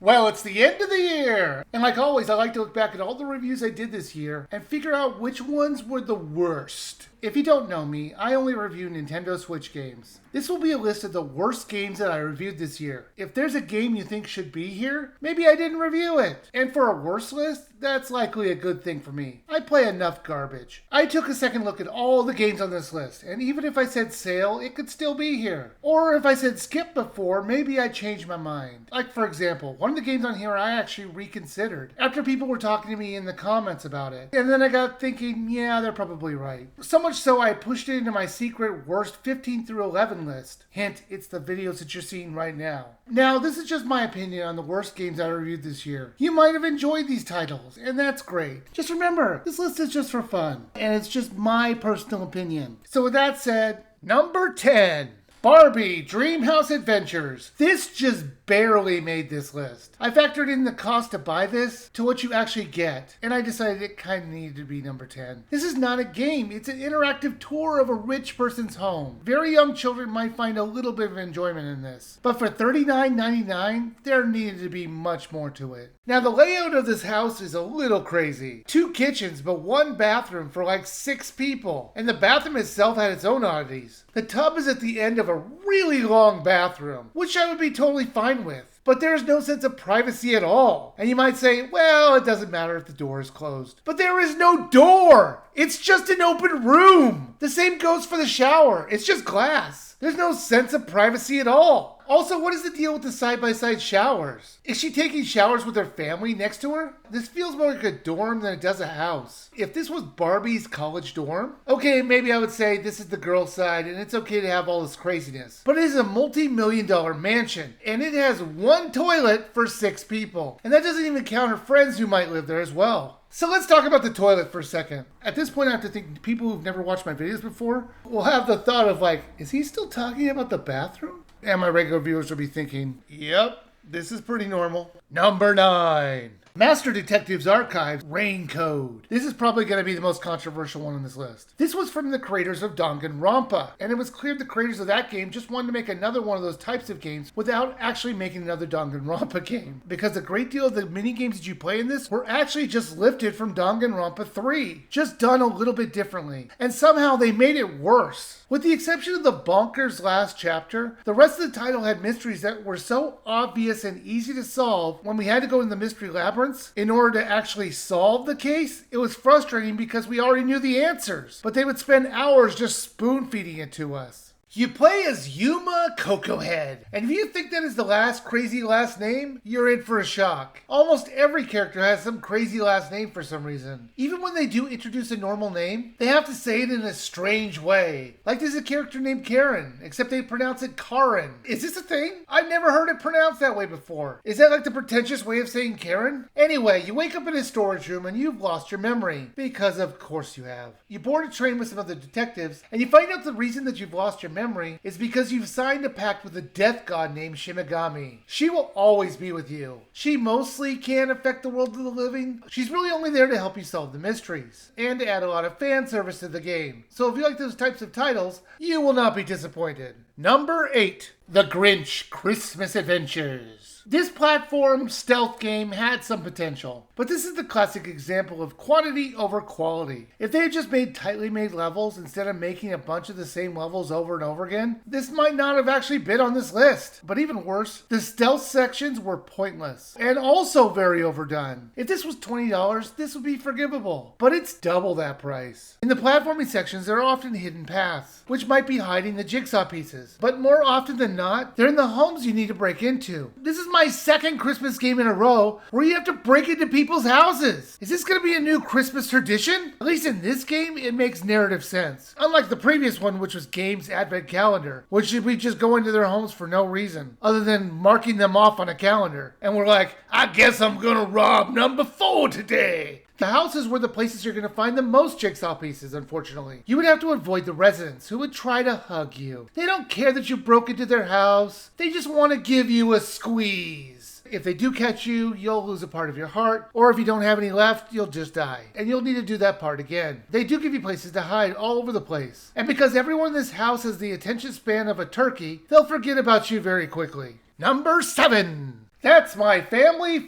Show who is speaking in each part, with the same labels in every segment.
Speaker 1: Well, it's the end of the year! And like always, I like to look back at all the reviews I did this year and figure out which ones were the worst. If you don't know me, I only review Nintendo Switch games. This will be a list of the worst games that I reviewed this year. If there's a game you think should be here, maybe I didn't review it. And for a worst list, that's likely a good thing for me. I play enough garbage. I took a second look at all the games on this list, and even if I said sale, it could still be here. Or if I said skip before, maybe I changed my mind. Like for example, one of the games on here I actually reconsidered after people were talking to me in the comments about it. And then I got thinking, yeah, they're probably right. So much so I pushed it into my secret worst 15 through 11 list. Hint, it's the videos that you're seeing right now. Now, this is just my opinion on the worst games I reviewed this year. You might have enjoyed these titles, and that's great. Just remember, this list is just for fun, and it's just my personal opinion. So with that said, number 10. Barbie Dreamhouse Adventures. This just barely made this list. I factored in the cost to buy this to what you actually get, and I decided it kind of needed to be number 10. This is not a game, it's an interactive tour of a rich person's home. Very young children might find a little bit of enjoyment in this, but for $39.99, there needed to be much more to it. Now the layout of this house is a little crazy. 2 kitchens, but 1 bathroom for like 6 people, and the bathroom itself had its own oddities. The tub is at the end of a really long bathroom, which I would be totally fine with. But there's no sense of privacy at all. And you might say, well, it doesn't matter if the door is closed. But there is no door! It's just an open room! The same goes for the shower. It's just glass. There's no sense of privacy at all. Also, what is the deal with the side-by-side showers? Is she taking showers with her family next to her? This feels more like a dorm than it does a house. If this was Barbie's college dorm, okay, maybe I would say this is the girl's side and it's okay to have all this craziness. But it is a multi-million-dollar mansion, and it has 1 toilet for 6 people. And that doesn't even count her friends who might live there as well. So let's talk about the toilet for a second. At this point, I have to think people who've never watched my videos before will have the thought of like, is he still talking about the bathroom? And my regular viewers will be thinking, yep, this is pretty normal. Number 9. Master Detectives Archives Rain Code. This is probably going to be the most controversial one on this list. This was from the creators of Danganronpa, and it was clear the creators of that game just wanted to make another one of those types of games without actually making another Danganronpa game, because a great deal of the mini games that you play in this were actually just lifted from Danganronpa 3, just done a little bit differently, and somehow they made it worse. With the exception of the bonkers last chapter, the rest of the title had mysteries that were so obvious and easy to solve when we had to go in the mystery labyrinths in order to actually solve the case. It was frustrating because we already knew the answers, but they would spend hours just spoon-feeding it to us. You play as Yuma Cocohead, and if you think that is the last crazy last name, you're in for a shock. Almost every character has some crazy last name for some reason. Even when they do introduce a normal name, they have to say it in a strange way. Like there's a character named Karen, except they pronounce it Karen. Is this a thing? I've never heard it pronounced that way before. Is that like the pretentious way of saying Karen? Anyway, you wake up in a storage room and you've lost your memory. Because of course you have. You board a train with some other detectives, and you find out the reason that you've lost your memory is because you've signed a pact with a death god named Shimigami. She will always be with you. She mostly can't affect the world of the living. She's really only there to help you solve the mysteries and to add a lot of fan service to the game. So if you like those types of titles, you will not be disappointed. Number 8. The Grinch Christmas Adventures. This platform stealth game had some potential, but this is the classic example of quantity over quality. If they had just made tightly made levels instead of making a bunch of the same levels over and over again, this might not have actually been on this list. But even worse, the stealth sections were pointless and also very overdone. If this was $20, this would be forgivable, but it's double that price. In the platforming sections, there are often hidden paths, which might be hiding the jigsaw pieces, but more often than not, they're in the homes you need to break into. This is my second Christmas game in a row where you have to break into people's houses. Is this going to be a new Christmas tradition? At least in this game, it makes narrative sense. Unlike the previous one, which was Games Advent Calendar, which we just go into their homes for no reason, other than marking them off on a calendar. And we're like, I guess I'm going to rob number 4 today. The houses were the places you're going to find the most jigsaw pieces, unfortunately. You would have to avoid the residents who would try to hug you. They don't care that you broke into their house. They just want to give you a squeeze. If they do catch you, you'll lose a part of your heart, or if you don't have any left, you'll just die. And you'll need to do that part again. They do give you places to hide all over the place. And because everyone in this house has the attention span of a turkey, they'll forget about you very quickly. Number 7. That's my family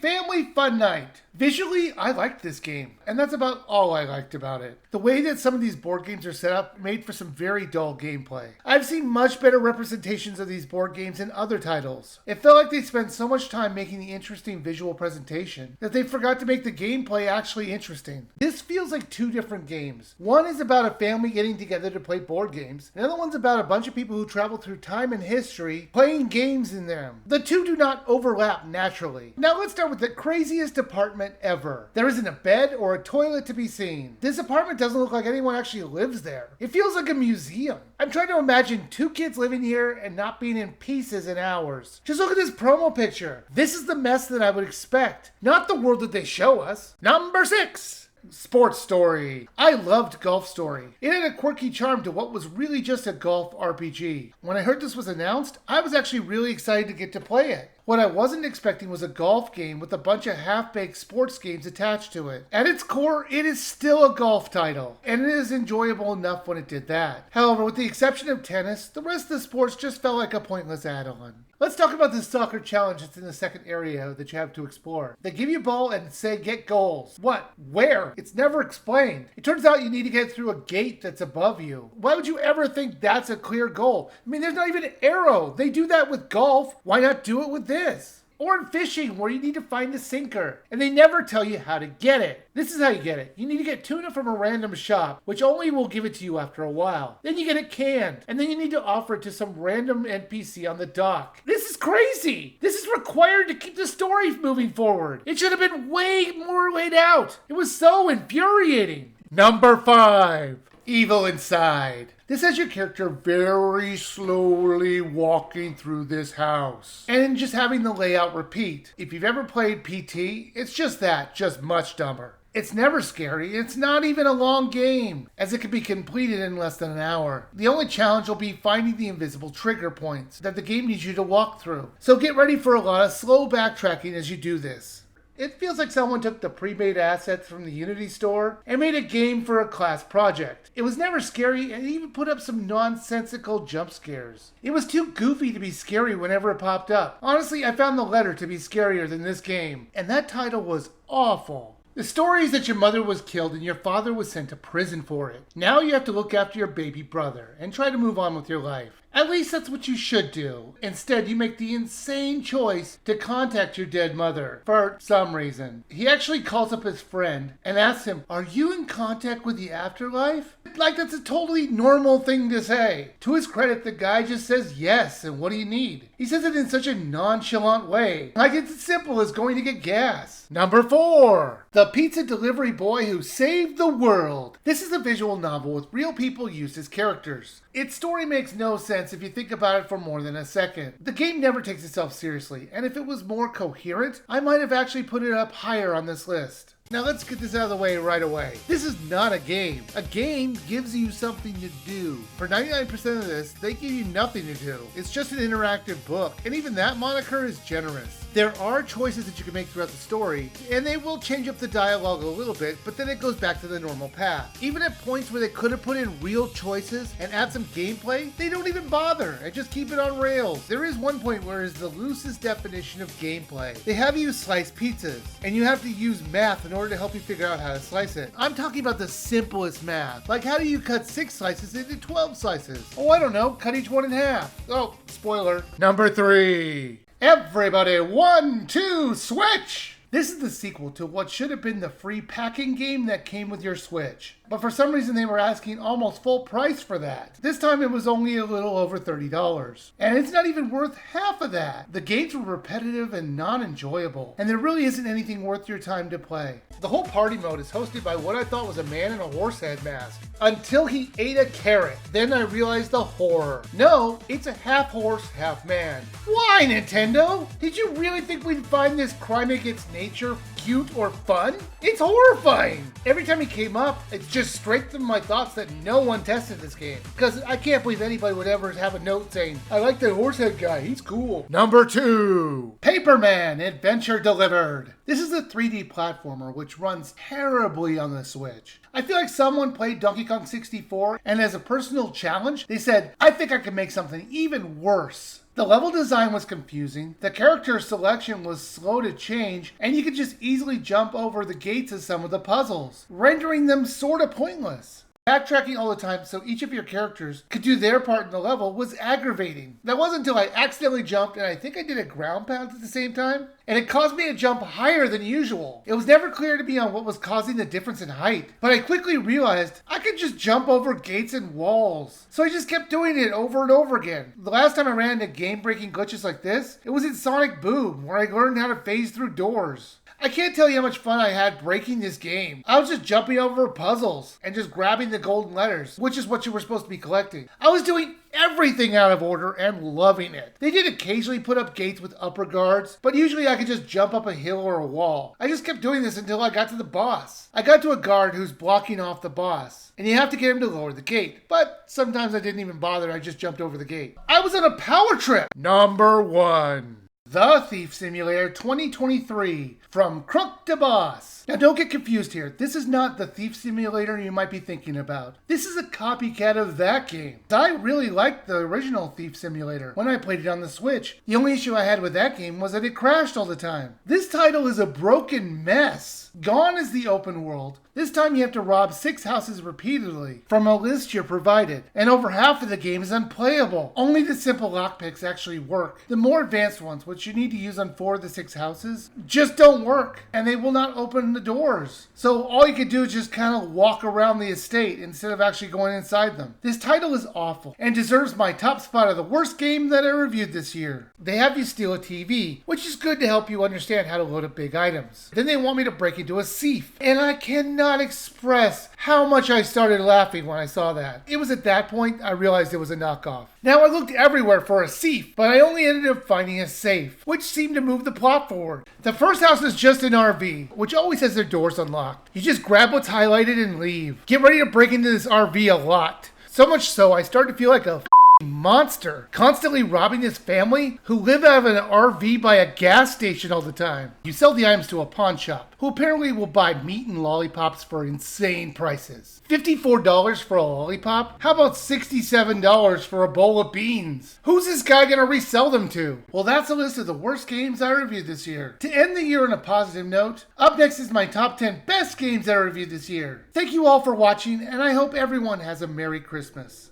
Speaker 1: fun night. Visually, I liked this game, and that's about all I liked about it. The way that some of these board games are set up made for some very dull gameplay. I've seen much better representations of these board games in other titles. It felt like they spent so much time making the interesting visual presentation that they forgot to make the gameplay actually interesting. This feels like two different games. One is about a family getting together to play board games. The other one's about a bunch of people who travel through time and history playing games in them. The two do not overlap naturally. Now let's start with the craziest apartment ever. There isn't a bed or a toilet to be seen. This apartment doesn't look like anyone actually lives there. It feels like a museum. I'm trying to imagine two kids living here and not being in pieces in hours. Just look at this promo picture. This is the mess that I would expect, not the world that they show us. Number 6. Sports Story. I loved Golf Story. It had a quirky charm to what was really just a golf RPG. When I heard this was announced, I was actually really excited to get to play it. What I wasn't expecting was a golf game with a bunch of half-baked sports games attached to it. At its core, it is still a golf title, and it is enjoyable enough when it did that. However, with the exception of tennis, the rest of the sports just felt like a pointless add-on. Let's talk about the soccer challenge that's in the second area that you have to explore. They give you a ball and say get goals. What? Where? It's never explained. It turns out you need to get through a gate that's above you. Why would you ever think that's a clear goal? I mean, there's not even an arrow. They do that with golf. Why not do it with this? Or in fishing, where you need to find a sinker, and they never tell you how to get it. This is how you get it. You need to get tuna from a random shop, which only will give it to you after a while. Then you get it canned, and then you need to offer it to some random NPC on the dock. This is crazy! This is required to keep the story moving forward. It should have been way more laid out. It was so infuriating. Number 5. Evil Inside. This has your character very slowly walking through this house and just having the layout repeat. If you've ever played PT, it's just that, just much dumber. It's never scary, it's not even a long game, as it can be completed in less than an hour. The only challenge will be finding the invisible trigger points that the game needs you to walk through. So get ready for a lot of slow backtracking as you do this. It feels like someone took the pre-made assets from the Unity store and made a game for a class project. It was never scary and even put up some nonsensical jump scares. It was too goofy to be scary whenever it popped up. Honestly, I found the letter to be scarier than this game, and that title was awful. The story is that your mother was killed and your father was sent to prison for it. Now you have to look after your baby brother and try to move on with your life. At least that's what you should do. Instead, you make the insane choice to contact your dead mother for some reason. He actually calls up his friend and asks him, "Are you in contact with the afterlife?" Like that's a totally normal thing to say. To his credit, the guy just says yes, and what do you need? He says it in such a nonchalant way. Like it's as simple as going to get gas. Number 4. The Pizza Delivery Boy Who Saved the World. This is a visual novel with real people used as characters. Its story makes no sense if you think about it for more than a second. The game never takes itself seriously, and if it was more coherent, I might have actually put it up higher on this list. Now let's get this out of the way right away. This is not a game. A game gives you something to do. For 99% of this, they give you nothing to do. It's just an interactive book, and even that moniker is generous. There are choices that you can make throughout the story, and they will change up the dialogue a little bit, but then it goes back to the normal path. Even at points where they could have put in real choices and add some gameplay, they don't even bother and just keep it on rails. There is one point where it's the loosest definition of gameplay. They have you slice pizzas, and you have to use math in order to help you figure out how to slice it. I'm talking about the simplest math. Like how do you cut 6 slices into 12 slices? Oh, I don't know, cut each one in half. Oh, spoiler. Number 3. Everybody, 1, 2, switch! This is the sequel to what should have been the free packing game that came with your Switch. But for some reason they were asking almost full price for that. This time it was only a little over $30. And it's not even worth half of that. The games were repetitive and non-enjoyable. And there really isn't anything worth your time to play. The whole party mode is hosted by what I thought was a man in a horse head mask. Until he ate a carrot. Then I realized the horror. No, it's a half horse, half man. Why, Nintendo? Did you really think we'd find this crime against nature cute or fun? It's horrifying. Every time he came up, it just strengthened my thoughts that no one tested this game. Because I can't believe anybody would ever have a note saying, "I like the horsehead guy, he's cool." Number 2. Paperman Adventure Delivered. This is a 3D platformer which runs terribly on the Switch. I feel like someone played Donkey Kong 64 and as a personal challenge, they said, "I think I can make something even worse." The level design was confusing, the character selection was slow to change, and you could just easily jump over the gates of some of the puzzles, rendering them sorta pointless. Backtracking all the time so each of your characters could do their part in the level was aggravating. That wasn't until I accidentally jumped and I think I did a ground pound at the same time, and it caused me to jump higher than usual. It was never clear to me on what was causing the difference in height, but I quickly realized I could just jump over gates and walls. So I just kept doing it over and over again. The last time I ran into game-breaking glitches like this, it was in Sonic Boom, where I learned how to phase through doors. I can't tell you how much fun I had breaking this game. I was just jumping over puzzles and just grabbing the golden letters, which is what you were supposed to be collecting. I was doing everything out of order and loving it. They did occasionally put up gates with upper guards, but usually I could just jump up a hill or a wall. I just kept doing this until I got to the boss. I got to a guard who's blocking off the boss, and you have to get him to lower the gate. But sometimes I didn't even bother, I just jumped over the gate. I was on a power trip! Number 1. The Thief Simulator 2023, from Crunk to Boss. Now don't get confused here, this is not the Thief Simulator you might be thinking about. This is a copycat of that game. I really liked the original Thief Simulator when I played it on the Switch. The only issue I had with that game was that it crashed all the time. This title is a broken mess. Gone is the open world. This time you have to rob 6 houses repeatedly from a list you're provided, and over half of the game is unplayable. Only the simple lockpicks actually work. The more advanced ones, which you need to use on 4 of the 6 houses, just don't work, and they will not open the doors. So all you can do is just kind of walk around the estate instead of actually going inside them. This title is awful, and deserves my top spot of the worst game that I reviewed this year. They have you steal a TV, which is good to help you understand how to load up big items. Then they want me to break into a safe, and I cannot express how much I started laughing when I saw that. It was at that point I realized it was a knockoff. Now I looked everywhere for a safe, but I only ended up finding a safe, which seemed to move the plot forward. The first house is just an RV, which always has their doors unlocked. You just grab what's highlighted and leave. Get ready to break into this RV a lot. So much so I started to feel like a monster, constantly robbing this family who live out of an RV by a gas station all the time. You sell the items to a pawn shop, who apparently will buy meat and lollipops for insane prices. $54 for a lollipop? How about $67 for a bowl of beans? Who's this guy gonna resell them to? Well, that's a list of the worst games I reviewed this year. To end the year on a positive note, up next is my top 10 best games I reviewed this year. Thank you all for watching, and I hope everyone has a Merry Christmas.